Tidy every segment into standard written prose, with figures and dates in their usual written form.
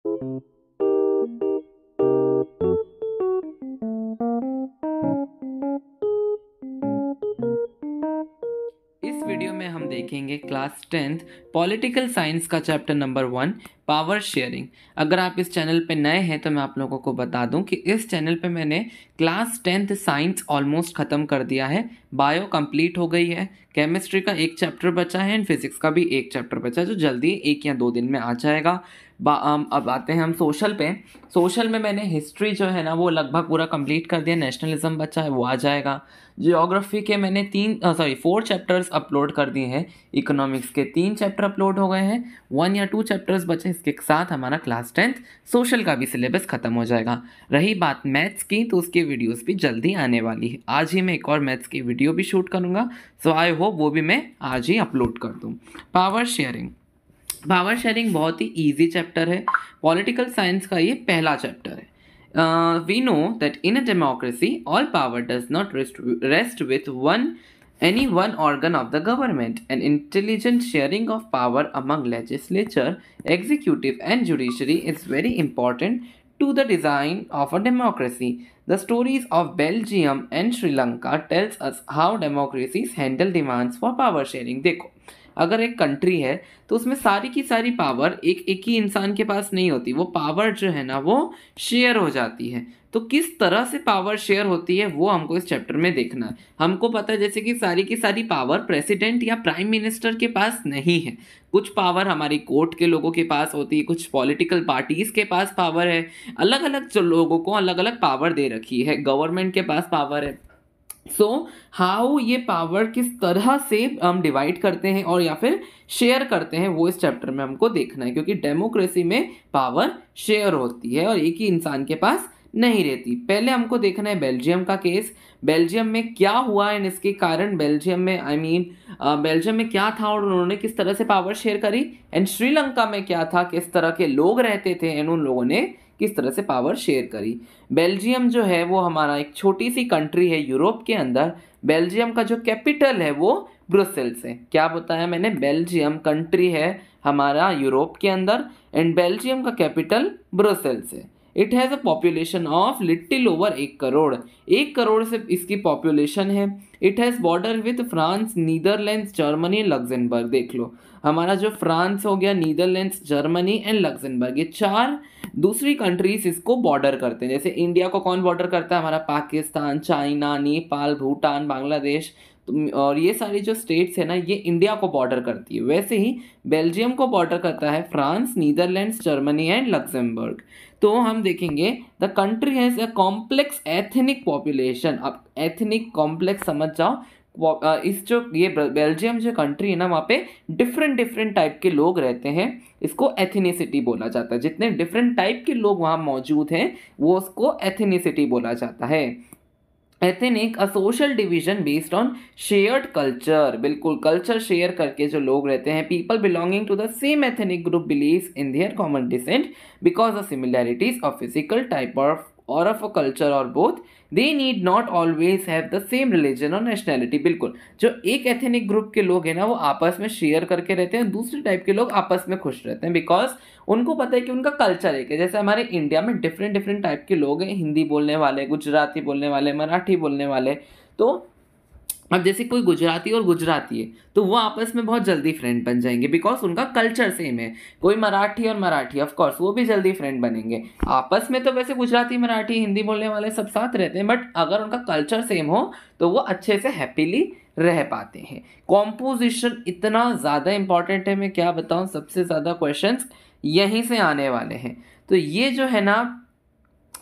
इस वीडियो में हम देखेंगे क्लास 10th पॉलिटिकल साइंस का चैप्टर नंबर 1 पावर शेयरिंग। अगर आप इस चैनल पे नए हैं तो मैं आप लोगों को बता दूं कि इस चैनल पे मैंने क्लास 10th साइंस ऑलमोस्ट ख़त्म कर दिया है, बायो कंप्लीट हो गई है, केमिस्ट्री का एक चैप्टर बचा है एंड फिजिक्स का भी एक चैप्टर बचा है जो जल्दी 1 या 2 दिन में आ जाएगा। अब आते हैं हम सोशल पे। सोशल में मैंने हिस्ट्री जो है ना वो लगभग पूरा कंप्लीट कर दिया, नेशनलिज्म बचा है वो आ जाएगा। जियोग्राफी के मैंने 4 चैप्टर्स अपलोड कर दिए हैं, इकोनॉमिक्स के 3 चैप्टर अपलोड हो गए हैं, 1 या 2 चैप्टर्स बचे, इसके साथ हमारा क्लास 10th सोशल का भी सिलेबस खत्म हो जाएगा। रही बात मैथ्स की तो उसकी वीडियोस भी जल्दी आने वाली है, आज ही मैं एक और मैथ्स की वीडियो भी शूट करूँगा, सो आई होप वो भी मैं आज ही अपलोड कर दूँ। पावर शेयरिंग बहुत ही ईजी चैप्टर है, पॉलिटिकल साइंस का ये पहला चैप्टर है। We know that in a democracy, all power does not rest with any one organ of the government. An intelligent sharing of power among legislature, executive, and judiciary is very important to the design of a democracy. The stories of Belgium and Sri Lanka tells us how democracies handle demands for power sharing. देखो, अगर एक country है तो उसमें सारी की सारी power एक ही इंसान के पास नहीं होती, वो पावर जो है ना वो शेयर हो जाती है। तो किस तरह से पावर शेयर होती है वो हमको इस चैप्टर में देखना है। हमको पता है जैसे कि सारी की सारी पावर प्रेसिडेंट या प्राइम मिनिस्टर के पास नहीं है, कुछ पावर हमारी कोर्ट के लोगों के पास होती है, कुछ पॉलिटिकल पार्टीज के पास पावर है, अलग अलग लोगों को अलग अलग पावर दे रखी है, गवर्नमेंट के पास पावर है। सो हाउ ये पावर किस तरह से हम डिवाइड करते हैं और या फिर शेयर करते हैं वो इस चैप्टर में हमको देखना है, क्योंकि डेमोक्रेसी में पावर शेयर होती है और एक ही इंसान के पास नहीं रहती। पहले हमको देखना है बेल्जियम का केस, बेल्जियम में क्या हुआ एंड इसके कारण बेल्जियम में बेल्जियम में क्या था और उन्होंने किस तरह से पावर शेयर करी, एंड श्रीलंका में क्या था, किस तरह के लोग रहते थे एंड उन लोगों ने किस तरह से पावर शेयर करी। बेल्जियम जो है वो हमारा एक छोटी सी कंट्री है यूरोप के अंदर। बेल्जियम का जो कैपिटल है वो ब्रुसेल्स है। क्या बताया मैंने, बेल्जियम कंट्री है हमारा यूरोप के अंदर एंड बेल्जियम का कैपिटल ब्रुसेल्स है। It has a population of little over 1 crore, 1 crore से इसकी पॉपुलेशन है। It has border with France, Netherlands, Germany, Luxembourg. देख लो हमारा जो फ्रांस हो गया, नीदरलैंड्स, जर्मनी एंड लग्जमबर्ग, ये 4 दूसरी कंट्रीज इसको बॉर्डर करते हैं। जैसे इंडिया को कौन बॉर्डर करता है, हमारा पाकिस्तान, चाइना, नेपाल, भूटान, बांग्लादेश, और ये सारी जो स्टेट्स है ना ये इंडिया को बॉर्डर करती है। वैसे ही बेल्जियम को बॉर्डर करता है France, Netherlands, Germany and Luxembourg. तो हम देखेंगे the country has a complex ethnic population. अब एथनिक कॉम्प्लेक्स समझ जाओ, इस जो ये बेल्जियम जो कंट्री है ना वहाँ पे डिफरेंट टाइप के लोग रहते हैं, इसको एथनिसिटी बोला जाता है। जितने डिफरेंट टाइप के लोग वहाँ मौजूद हैं वो उसको एथनिसिटी बोला जाता है। Ethnic a social division based on shared culture, बिल्कुल कल्चर शेयर करके जो लोग रहते हैं। People belonging to the same ethnic group believes in their common descent because of similarities of physical type of or of a culture or both they need not always have the same religion or nationality. बिल्कुल जो एक ethnic group के लोग हैं ना वो आपस में शेयर करके रहते हैं, दूसरे टाइप के लोग आपस में खुश रहते हैं बिकॉज उनको पता है कि उनका कल्चर एक है। जैसे हमारे इंडिया में डिफरेंट टाइप के लोग हैं, हिंदी बोलने वाले, गुजराती बोलने वाले, मराठी बोलने वाले। तो अब जैसे कोई गुजराती और गुजराती है तो वो आपस में बहुत जल्दी फ्रेंड बन जाएंगे बिकॉज उनका कल्चर सेम है। कोई मराठी और मराठी ऑफ कोर्स वो भी जल्दी फ्रेंड बनेंगे आपस में। तो वैसे गुजराती, मराठी, हिंदी बोलने वाले सब साथ रहते हैं, बट अगर उनका कल्चर सेम हो तो वो अच्छे से हैप्पीली रह पाते हैं। कॉम्पोजिशन इतना ज़्यादा इंपॉर्टेंट है, मैं क्या बताऊँ, सबसे ज़्यादा क्वेश्चंस यहीं से आने वाले हैं। तो ये जो है ना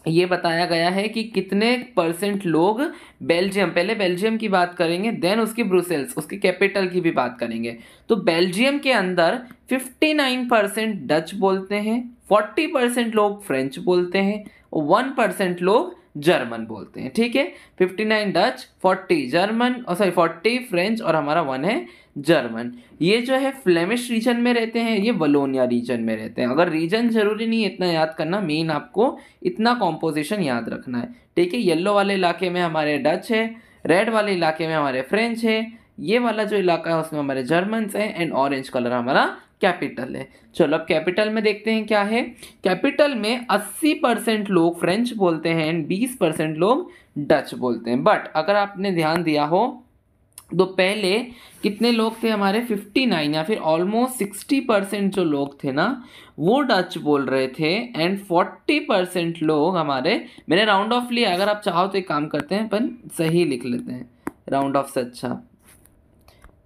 ये बताया गया है कि कितने % लोग बेल्जियम, पहले बेल्जियम की बात करेंगे देन उसकी ब्रुसेल्स, उसकी कैपिटल की भी बात करेंगे। तो बेल्जियम के अंदर 59% डच बोलते हैं, 40% लोग फ्रेंच बोलते हैं और 1% लोग जर्मन बोलते हैं। ठीक है, 59 डच, 40 जर्मन, और सॉरी 40 फ्रेंच और हमारा 1 है जर्मन। ये जो है फ्लेमिश रीजन में रहते हैं, ये वलोनिया रीजन में रहते हैं। अगर रीजन जरूरी नहीं है इतना याद करना, मेन आपको इतना कॉम्पोजिशन याद रखना है। ठीक है, येलो वाले इलाके में हमारे डच है, रेड वाले इलाके में हमारे फ्रेंच है, ये वाला जो इलाका है उसमें हमारे जर्मन्स हैं एंड ऑरेंज कलर हमारा कैपिटल है। चलो अब कैपिटल में देखते हैं क्या है। कैपिटल में 80% लोग फ्रेंच बोलते हैं एंड 20% लोग डच बोलते हैं। बट अगर आपने ध्यान दिया हो तो पहले कितने लोग थे हमारे 59 या फिर ऑलमोस्ट 60% जो लोग थे ना वो डच बोल रहे थे एंड 40% लोग हमारे, मैंने राउंड ऑफ लिया, अगर आप चाहो तो एक काम करते हैं अपन सही लिख लेते हैं राउंड ऑफ से अच्छा,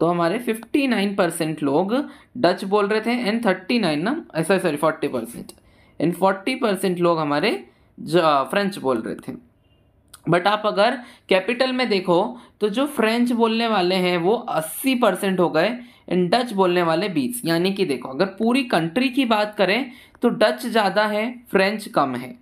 तो हमारे 59% लोग डच बोल रहे थे एंड 39 ना ऐसा सॉरी 40% एंड 40% लोग हमारे फ्रेंच बोल रहे थे। बट आप अगर कैपिटल में देखो तो जो फ्रेंच बोलने वाले हैं वो 80% हो गए एंड डच बोलने वाले 20, यानी कि देखो अगर पूरी कंट्री की बात करें तो डच ज़्यादा है, फ्रेंच कम है,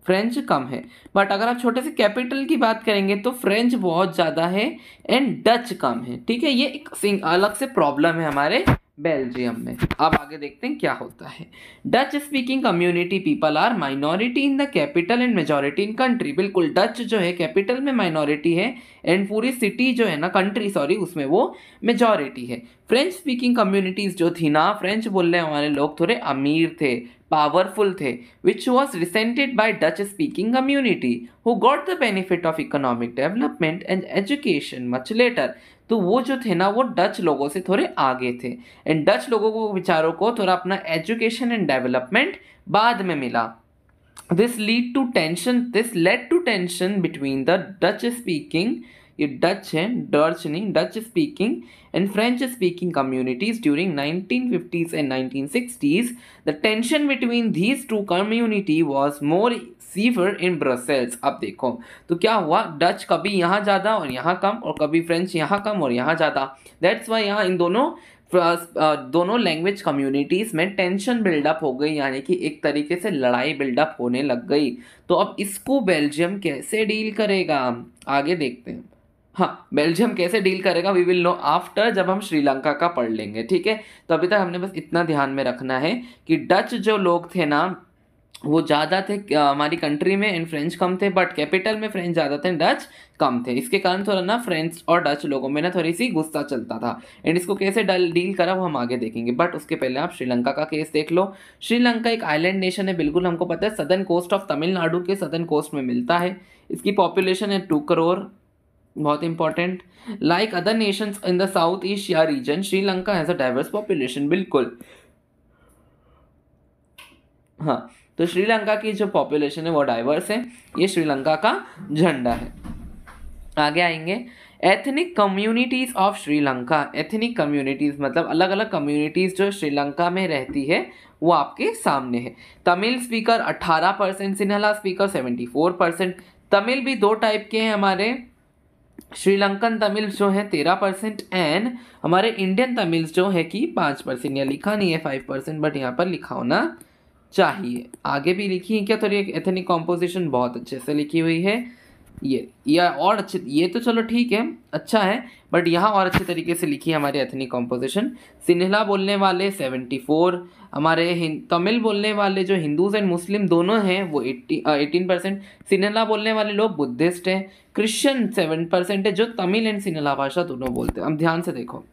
फ्रेंच कम है। बट अगर आप छोटे से कैपिटल की बात करेंगे तो फ्रेंच बहुत ज़्यादा है एंड डच कम है। ठीक है, ये एक अलग से प्रॉब्लम है हमारे बेल्जियम में। अब आगे देखते हैं क्या होता है। Dutch speaking community people are minority in the capital and majority in country. बिल्कुल, डच जो है कैपिटल में माइनॉरिटी है एंड पूरी सिटी जो है ना, कंट्री सॉरी, उसमें वो मेजॉरिटी है। फ्रेंच स्पीकिंग कम्युनिटीज़ जो थी ना, फ्रेंच बोलने वाले लोग थोड़े अमीर थे, पावरफुल थे, which was resented by Dutch speaking community who got the benefit of economic development and education much later। तो वो जो थे ना वो डच लोगों से थोड़े आगे थे एंड डच लोगों को बेचारों को थोड़ा अपना एजुकेशन एंड डेवलपमेंट बाद में मिला। This led to tension between the Dutch speaking, ये डच है, डच नहीं, Dutch speaking and French speaking communities during 1950s and 1960s. The tension between these two community was more severe in Brussels। अब देखो तो क्या हुआ, Dutch कभी यहाँ ज़्यादा और यहाँ कम, और कभी फ्रेंच यहाँ कम और यहाँ ज़्यादा। दैट्स वाई यहाँ इन दोनों लैंग्वेज कम्युनिटीज़ में टेंशन बिल्डअप हो गई, यानी कि एक तरीके से लड़ाई बिल्डअप होने लग गई। तो अब इसको बेल्जियम कैसे डील करेगा, आगे देखते हैं। हाँ, बेल्जियम कैसे डील करेगा वी विल नो आफ्टर, जब हम श्रीलंका का पढ़ लेंगे। ठीक है, तो अभी तक हमने बस इतना ध्यान में रखना है कि डच जो लोग थे ना वो ज़्यादा थे हमारी कंट्री में एंड फ्रेंच कम थे, बट कैपिटल में फ्रेंच ज़्यादा थे डच कम थे। इसके कारण थोड़ा ना फ्रेंच और डच लोगों में ना थोड़ी सी गुस्सा चलता था एंड इसको कैसे डील करा वो हम आगे देखेंगे। बट उसके पहले आप श्रीलंका का केस देख लो। श्रीलंका एक आइलैंड नेशन है, बिल्कुल हमको पता है, सदर्न कोस्ट ऑफ तमिलनाडु के सदर्न कोस्ट में मिलता है। इसकी पॉपुलेशन है 2 करोड़, बहुत important. Like other Nations in the south Asia region, Sri Lanka has a diverse population. बिल्कुल, हाँ, तो श्रीलंका की जो पॉपुलेशन है वो डाइवर्स है, ये श्रीलंका का झंडा है। आगे आएंगे ethnic communities of Sri Lanka. Ethnic communities मतलब अलग अलग कम्युनिटीज जो श्रीलंका में रहती है वो आपके सामने है। Tamil speaker 18%, Sinhala speaker 74%। तमिल भी दो टाइप के हैं हमारे, श्रीलंकन तमिल जो है 13% एंड हमारे इंडियन तमिल जो है कि 5%। या लिखा नहीं है 5%, बट यहाँ पर लिखा होना चाहिए। आगे भी लिखी है क्या, थोड़ी एथनिक कॉम्पोजिशन बहुत अच्छे से लिखी हुई है ये और अच्छे, ये तो चलो ठीक है अच्छा है, बट यहाँ और अच्छे तरीके से लिखी है हमारी एथनिक कॉम्पोजिशन। सिन्हला बोलने वाले 74, हमारे तमिल बोलने वाले जो हिंदूज एंड मुस्लिम दोनों हैं वो 18%। सिन्हला बोलने वाले लोग बुद्धिस्ट हैं। क्रिश्चियन 7% है जो तमिल एंड सिन्हला भाषा दोनों बोलते हैं। अब ध्यान से देखो,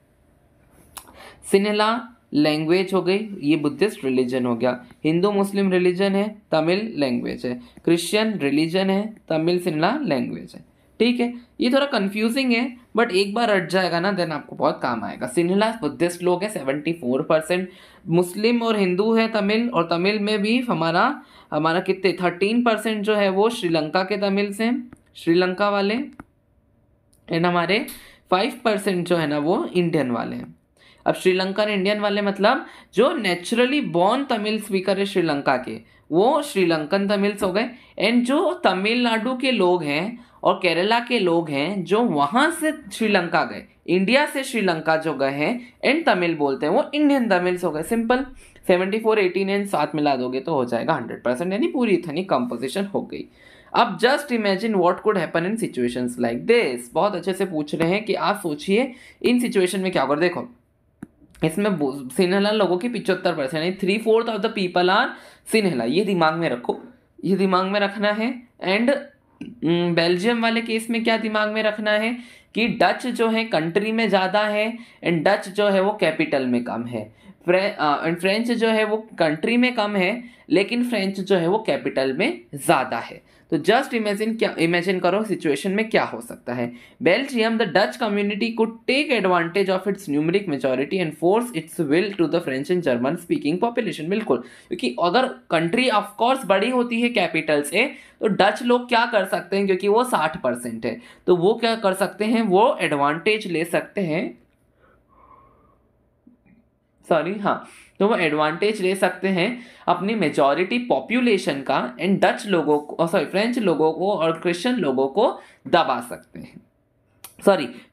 सिन्हला लैंग्वेज हो गई, ये बुद्धिस्ट रिलीजन हो गया। हिंदू मुस्लिम रिलीजन है, तमिल लैंग्वेज है। क्रिश्चियन रिलीजन है, तमिल सिन्हला लैंग्वेज है। ठीक है, ये थोड़ा कंफ्यूजिंग है बट एक बार रट जाएगा ना देन आपको बहुत काम आएगा। सिन्हला बुद्धिस्ट लोग हैं 74%, मुस्लिम और हिंदू है तमिल, और तमिल में भी हमारा कितने 13% जो है वो श्रीलंका के तमिल से, श्रीलंका वाले, एंड हमारे 5% जो है ना वो इंडियन वाले हैं। अब श्रीलंकन इंडियन वाले मतलब जो नेचुरली बॉर्न तमिल स्पीकर है श्रीलंका के, वो श्रीलंकन तमिल्स हो गए। एंड जो तमिलनाडु के लोग हैं और केरला के लोग हैं जो वहाँ से श्रीलंका गए, इंडिया से श्रीलंका जो गए हैं एंड तमिल बोलते हैं, वो इंडियन तमिल्स हो गए। सिंपल, 74, 18 एंड 7 मिला दोगे तो हो जाएगा 100%, यानी पूरी इतनी कंपोजिशन हो गई। अब just imagine what could happen in situations like this. बहुत अच्छे से पूछ रहे हैं कि आप सोचिए इन सिचुएशन में क्या होगा। देखो इसमें सिन्हला लोगों की 75%, यानी 3/4 ऑफ द पीपल आर सिन्हला। ये दिमाग में रखो, ये दिमाग में रखना है। एंड बेल्जियम वाले केस में क्या दिमाग में रखना है कि डच जो है कंट्री में ज़्यादा है एंड डच जो है वो कैपिटल में कम है। फ्रेंच जो है वो कंट्री में कम है, लेकिन फ्रेंच जो है वो कैपिटल में ज़्यादा है। तो जस्ट इमेजिन करो सिचुएशन में क्या हो सकता है। Belgium, the Dutch community could take advantage of its numeric majority and force its will to the French and German speaking population. बिल्कुल, क्योंकि अगर कंट्री ऑफ कोर्स बड़ी होती है कैपिटल से, तो डच लोग क्या कर सकते हैं, क्योंकि वो 60% है, तो वो क्या कर सकते हैं, वो एडवांटेज ले सकते हैं, हाँ, तो वो एडवांटेज ले सकते हैं अपनी मेजॉरिटी पॉपुलेशन का, एंड डच लोगों को, फ्रेंच लोगों को और क्रिश्चियन लोगों को दबा सकते हैं,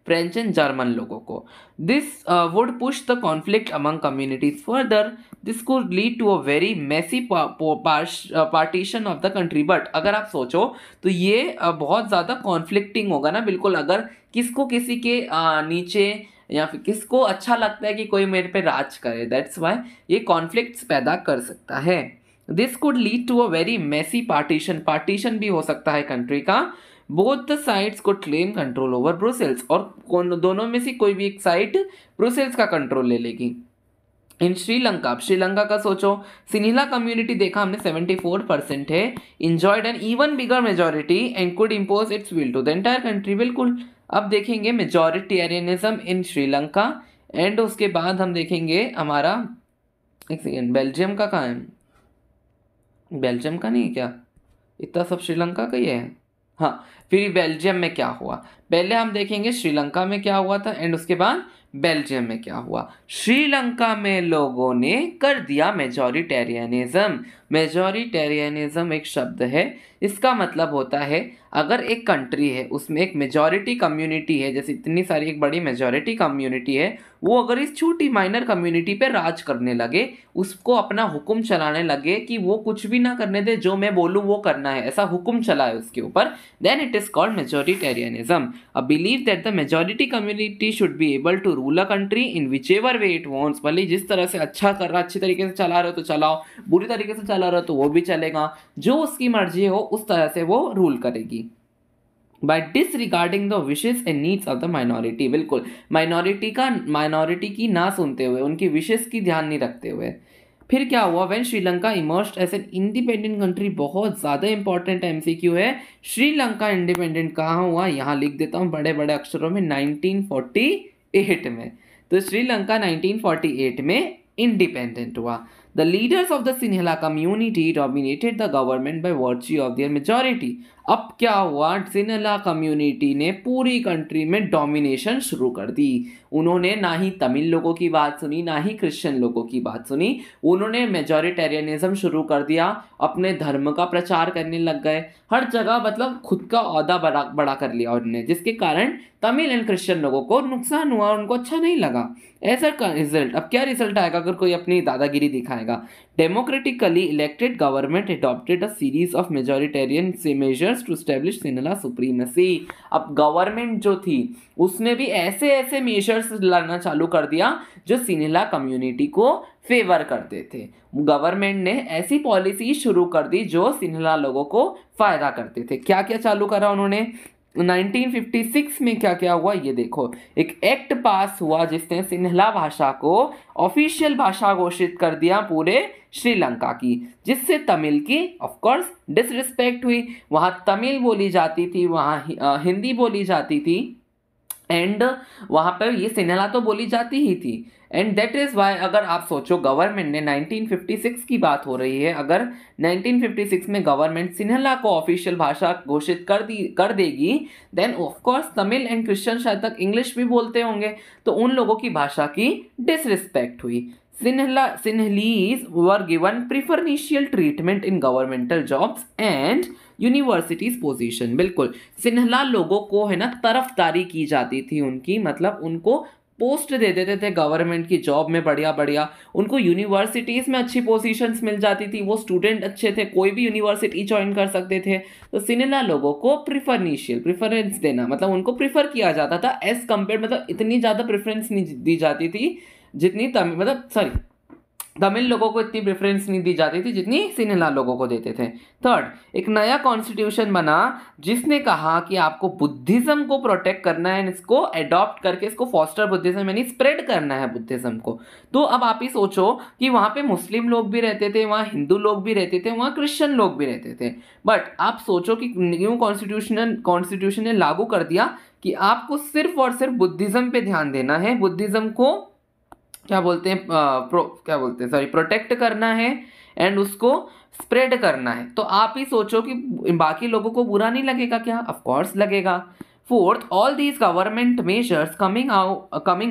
फ्रेंच एंड जर्मन लोगों को। This would push the conflict among communities further. This could lead to a very messy partition of the country. But अगर आप सोचो तो ये बहुत ज़्यादा कॉन्फ्लिक्टिंग होगा ना, बिल्कुल, अगर किसको किसी के नीचे या फिर किसको अच्छा लगता है कि कोई मेरे पे राज करे, दैट्स वाई ये कॉन्फ्लिक्ट्स पैदा कर सकता है। This could lead to a very messy partition भी हो सकता है कंट्री का। बोथ द साइड्स को क्लेम कंट्रोल ओवर ब्रुसेल्स, और दोनों में से कोई भी एक साइड ब्रुसेल्स का कंट्रोल ले लेगी। इन श्रीलंका का सोचो, सिनिला कम्युनिटी देखा हमने 74% है, enjoyed an even bigger majority and could impose its will to the entire country. बिल्कुल, अब देखेंगे मेजॉरिटेरियनिज्म इन श्रीलंका, एंड उसके बाद हम देखेंगे हमारा, एक सेकेंड, बेल्जियम का कहाँ है, बेल्जियम का नहीं क्या, इतना सब श्रीलंका का ही है। हाँ, फिर बेल्जियम में क्या हुआ, पहले हम देखेंगे श्रीलंका में क्या हुआ था, एंड उसके बाद बेल्जियम में क्या हुआ। श्रीलंका में लोगों ने कर दिया मेजॉरिटेरियनिज्म। मेजॉरिटेरियनिज्म एक शब्द है, इसका मतलब होता है अगर एक कंट्री है उसमें एक मेजॉरिटी कम्युनिटी है, जैसे इतनी सारी एक बड़ी मेजॉरिटी कम्युनिटी है, वो अगर इस छोटी माइनर कम्युनिटी पे राज करने लगे, उसको अपना हुक्म चलाने लगे कि वो कुछ भी ना करने दे, जो मैं बोलूँ वो करना है, ऐसा हुक्म चलाए उसके ऊपर, then it is called majoritarianism. A believe that the majority community should be able to rule a country in whichever way it wants. भले जिस तरह से अच्छा कर रहा, अच्छी तरीके से चला रहे हो तो चलाओ, बुरी तरीके से चला रहे हो तो वो भी चलेगा, जो उसकी मर्जी हो उस तरह से वो रूल करेगी, by disregarding the wishes and needs of the minority। बिल्कुल, माइनॉरिटी की ना सुनते हुए, उनकी विशेष की ध्यान नहीं रखते हुए। फिर क्या हुआ, when Sri Lanka emerged as an independent country, बहुत ज़्यादा इंपॉर्टेंट एमसीक्यू है, श्रीलंका इंडिपेंडेंट कहाँ हुआ, यहाँ लिख देता हूँ बड़े बड़े अक्षरों में, 1948 में। तो श्रीलंका 1948 में इंडिपेंडेंट हुआ। The leaders of the Sinhala community dominated the government by virtue of their majority। अब क्या हुआ, सिन्हला कम्युनिटी ने पूरी कंट्री में डोमिनेशन शुरू कर दी। उन्होंने ना ही तमिल लोगों की बात सुनी, ना ही क्रिश्चियन लोगों की बात सुनी, उन्होंने मेजॉरिटेरियनिज्म शुरू कर दिया, अपने धर्म का प्रचार करने लग गए, हर जगह मतलब खुद का ओहदा बड़ा कर लिया उन्होंने, जिसके कारण तमिल एंड क्रिश्चियन लोगों को नुकसान हुआ, उनको अच्छा नहीं लगा। ऐसा का रिजल्ट, अब क्या रिजल्ट आएगा अगर कोई अपनी दादागिरी दिखाएगा। Democratically elected government adopted a series of majoritarian measures to establish Sinhala supremacy. अब गवर्नमेंट जो थी उसने भी ऐसे ऐसे मेजर्स लाना चालू कर दिया जो सिन्हला कम्युनिटी को फेवर करते थे। गवर्नमेंट ने ऐसी पॉलिसी शुरू कर दी जो सिन्हला लोगों को फायदा करते थे। क्या क्या चालू करा उन्होंने, 1956 में क्या क्या हुआ ये देखो, एक एक्ट पास हुआ जिसने सिन्हला भाषा को ऑफिशियल भाषा घोषित कर दिया पूरे श्रीलंका की, जिससे तमिल की ऑफ कोर्स डिसरिस्पेक्ट हुई। वहाँ तमिल बोली जाती थी, वहाँ हिंदी बोली जाती थी, एंड वहाँ पर ये सिन्हला तो बोली जाती ही थी। एंड दैट इज़ वाई, अगर आप सोचो गवर्नमेंट ने 1956 की बात हो रही है, अगर 1956 में गवर्नमेंट सिन्हला को ऑफिशियल भाषा घोषित कर देगी, then of course Tamil and Christian शायद तक इंग्लिश भी बोलते होंगे, तो उन लोगों की भाषा की डिसरिस्पेक्ट हुई। Sinhalese were given preferential treatment in governmental jobs and universities position. बिल्कुल, सिन्हला लोगों को है ना तरफदारी की जाती थी उनकी, मतलब उनको पोस्ट दे देते थे गवर्नमेंट की जॉब में बढ़िया बढ़िया, उनको यूनिवर्सिटीज में अच्छी पोजीशंस मिल जाती थी, वो स्टूडेंट अच्छे थे, कोई भी यूनिवर्सिटी ज्वाइन कर सकते थे। तो सिन्हला लोगों को प्रेफरेंस देना, मतलब उनको प्रिफर किया जाता था एज कम्पेयर, मतलब इतनी ज़्यादा प्रेफरेंस नहीं दी जाती थी जितनी तमिल लोगों को इतनी प्रेफरेंस नहीं दी जाती थी जितनी सिन्हला लोगों को देते थे। थर्ड, एक नया कॉन्स्टिट्यूशन बना जिसने कहा कि आपको बुद्धिज्म को प्रोटेक्ट करना है, इसको अडॉप्ट करके इसको फॉस्टर बुद्धिज्म यानी स्प्रेड करना है बुद्धिज्म को। तो अब आप ही सोचो कि वहाँ पे मुस्लिम लोग भी रहते थे, वहाँ हिंदू लोग भी रहते थे, वहाँ क्रिश्चियन लोग भी रहते थे, बट आप सोचो कि न्यू कॉन्स्टिट्यूशन ने लागू कर दिया कि आपको सिर्फ और सिर्फ बुद्धिज्म पे ध्यान देना है, बुद्धिज्म को प्रोटेक्ट करना है एंड उसको स्प्रेड करना है। तो आप ही सोचो कि बाकी लोगों को बुरा नहीं लगेगा क्या? ऑफ कोर्स लगेगा। Fourth, all these government measures coming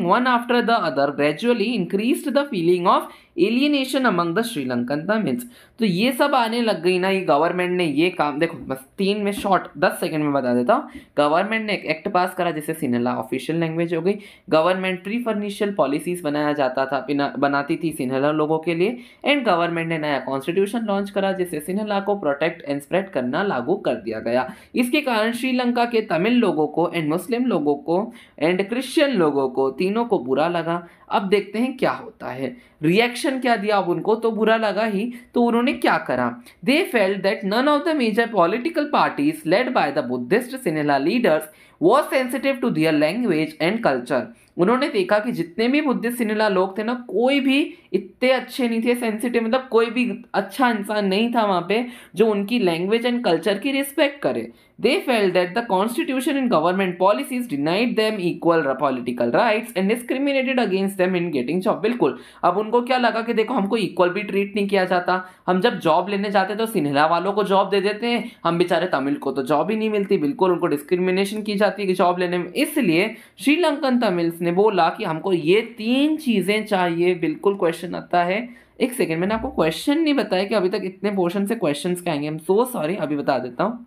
one after the other gradually increased the feeling of alienation among the Sri Lankan Tamils. तो ये सब आने लग गई ना, ये गवर्नमेंट ने ये काम, देखो बस 3 में शॉर्ट 10 सेकंड में बता देता हूँ। गवर्नमेंट ने एक एक्ट पास करा जिससे सिन्हला ऑफिशियल लैंग्वेज हो गई। गवर्नमेंट प्रीफर्निशियल पॉलिसीज बनाती थी सिन्हला लोगों के लिए। एंड गवर्नमेंट ने नया कॉन्स्टिट्यूशन लॉन्च करा जिससे सिन्हला को प्रोटेक्ट एंड स्प्रेड करना लागू कर दिया गया। इसके कारण श्रीलंका के तमिल लोगों को एंड मुस्लिम लोगों को एंड क्रिश्चियन लोगों को, तीनों को बुरा लगा। अब देखते हैं क्या होता है। रिएक्शन क्या दिया? अब उनको तो बुरा लगा ही, तो उन्होंने क्या करा? They felt that none of the major political parties led by the Buddhist Sinhala leaders was sensitive to their language and culture. उन्होंने देखा कि जितने भी बुद्धिस्ट सिन्हला लोग थे ना, कोई भी इतने अच्छे नहीं थे, सेंसिटिव मतलब कोई भी अच्छा इंसान नहीं था वहाँ पे जो उनकी लैंग्वेज एंड कल्चर की रिस्पेक्ट करे। They felt that the constitution and government policies denied them equal political rights and discriminated against them in getting job। बिल्कुल, अब उनको क्या लगा कि देखो हमको इक्वल भी ट्रीट नहीं किया जाता, हम जब जॉब लेने जाते तो सिन्हला वालों को जॉब दे देते हैं, हम बेचारे तमिल को तो जॉब ही नहीं मिलती, बिल्कुल उनको डिस्क्रिमिनेशन की जाती है कि जॉब लेने में। इसलिए श्रीलंकन तमिल्स ने बोला कि हमको ये 3 चीज़ें चाहिए। बिल्कुल क्वेश्चन आता है, एक सेकेंड, मैंने आपको क्वेश्चन नहीं बताया कि अभी तक इतने पोर्शन से क्वेश्चन क्या आएंगे, आई एम सो सॉरी, अभी बता देता हूँ।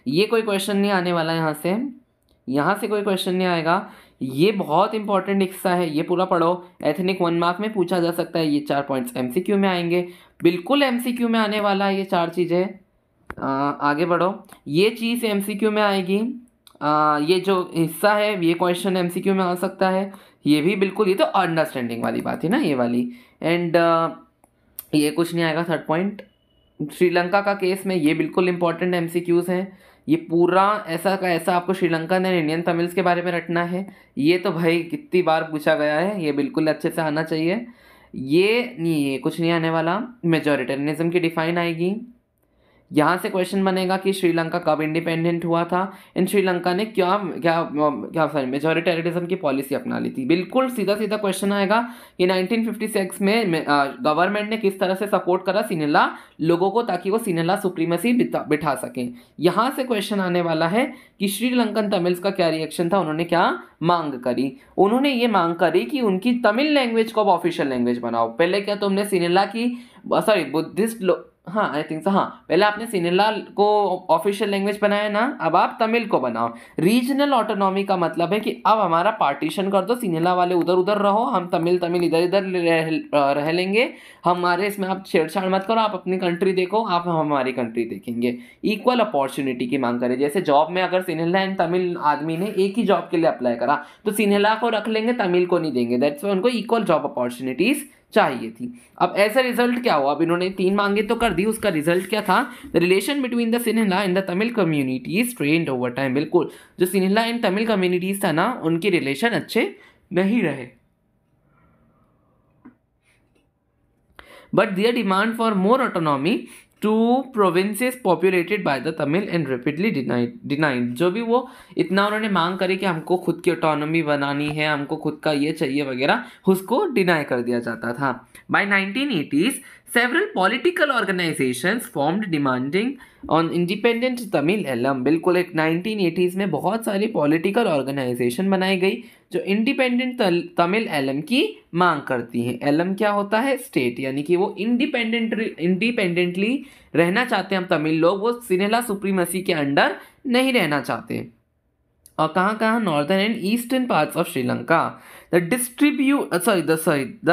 ये कोई क्वेश्चन नहीं आने वाला यहाँ से कोई क्वेश्चन नहीं आएगा। ये बहुत इंपॉर्टेंट हिस्सा है, ये पूरा पढ़ो। एथनिक 1 मार्क में पूछा जा सकता है। ये 4 पॉइंट्स एमसीक्यू में आएंगे, बिल्कुल एमसीक्यू में आने वाला है ये 4 चीज़ें। आगे बढ़ो, ये चीज़ एमसीक्यू में आएगी। ये जो हिस्सा है ये क्वेश्चन एमसीक्यू में आ सकता है, ये भी बिल्कुल, ये तो अंडरस्टैंडिंग वाली बात है ना ये वाली। एंड ये कुछ नहीं आएगा। 3rd पॉइंट, श्रीलंका का केस में ये बिल्कुल इंपॉर्टेंट एमसीक्यूज़ हैं। ये पूरा ऐसा का ऐसा आपको श्रीलंकन एंड इंडियन तमिल्स के बारे में रटना है। ये तो भाई कितनी बार पूछा गया है, ये बिल्कुल अच्छे से आना चाहिए। ये कुछ नहीं आने वाला। मेजॉरिटेरियनिज्म की डिफाइन आएगी। यहाँ से क्वेश्चन बनेगा कि श्रीलंका कब इंडिपेंडेंट हुआ था, इन श्रीलंका ने क्या मेजॉरिटेरियनिज्म की पॉलिसी अपना ली थी। बिल्कुल सीधा सीधा क्वेश्चन आएगा कि 1956 में गवर्नमेंट ने किस तरह से सपोर्ट करा सिन्हला लोगों को ताकि वो सिन्हला सुप्रीमेसी बिठा सकें। यहाँ से क्वेश्चन आने वाला है कि श्रीलंकन तमिल्स का क्या रिएक्शन था, उन्होंने क्या मांग करी। उन्होंने ये मांग करी कि उनकी तमिल लैंग्वेज को अब ऑफिशियल लैंग्वेज बनाओ। पहले क्या तुमने सिन्हला की बुद्धिस्ट आई थिंक हाँ, पहले आपने सिन्हला को ऑफिशियल लैंग्वेज बनाया ना, अब आप तमिल को बनाओ। रीजनल ऑटोनॉमी का मतलब है कि अब हमारा पार्टीशन कर दो, सिन्हला वाले उधर उधर रहो, हम तमिल इधर इधर रह लेंगे, हमारे इसमें आप छेड़छाड़ मत करो, आप अपनी कंट्री देखो, आप हमारी कंट्री देखेंगे। इक्वल अपॉर्चुनिटी की मांग करें। जैसे जॉब में अगर सिन्हला एंड तमिल आदमी ने एक ही जॉब के लिए अप्लाई करा तो सिन्हला को रख लेंगे, तमिल को नहीं देंगे। दैट्स वाई उनको इक्वल जॉब अपॉर्चुनिटीज चाहिए थी। अब ऐसा रिजल्ट क्या हुआ? अब इन्होंने 3 मांगे तो कर दी, उसका रिजल्ट क्या था? The relation between the Sinhala and the Tamil communities strained over time. बिल्कुल, जो सिन्हला एंड तमिल कम्युनिटीज था ना, उनकी रिलेशन अच्छे नहीं रहे। But their demand for more autonomy to provinces populated by the Tamil and rapidly denied. जो भी वो इतना उन्होंने मांग करी कि हमको खुद की ऑटोनॉमी बनानी है, हमको खुद का ये चाहिए वगैरह, उसको डिनाई कर दिया जाता था। By 1980s several political organizations formed demanding on independent Tamil Eelam. बिल्कुल, एक 1980s में बहुत सारी पॉलिटिकल ऑर्गेनाइजेशन बनाई गई जो इंडिपेंडेंट तमिल एलम की मांग करती हैं। एलम क्या होता है? स्टेट, यानी कि वो इंडिपेंडेंटली रहना चाहते हैं हम तमिल लोग, वो सिन्हला सुप्रीमेसी के अंडर नहीं रहना चाहते। और कहाँ northern and eastern parts of Sri Lanka. The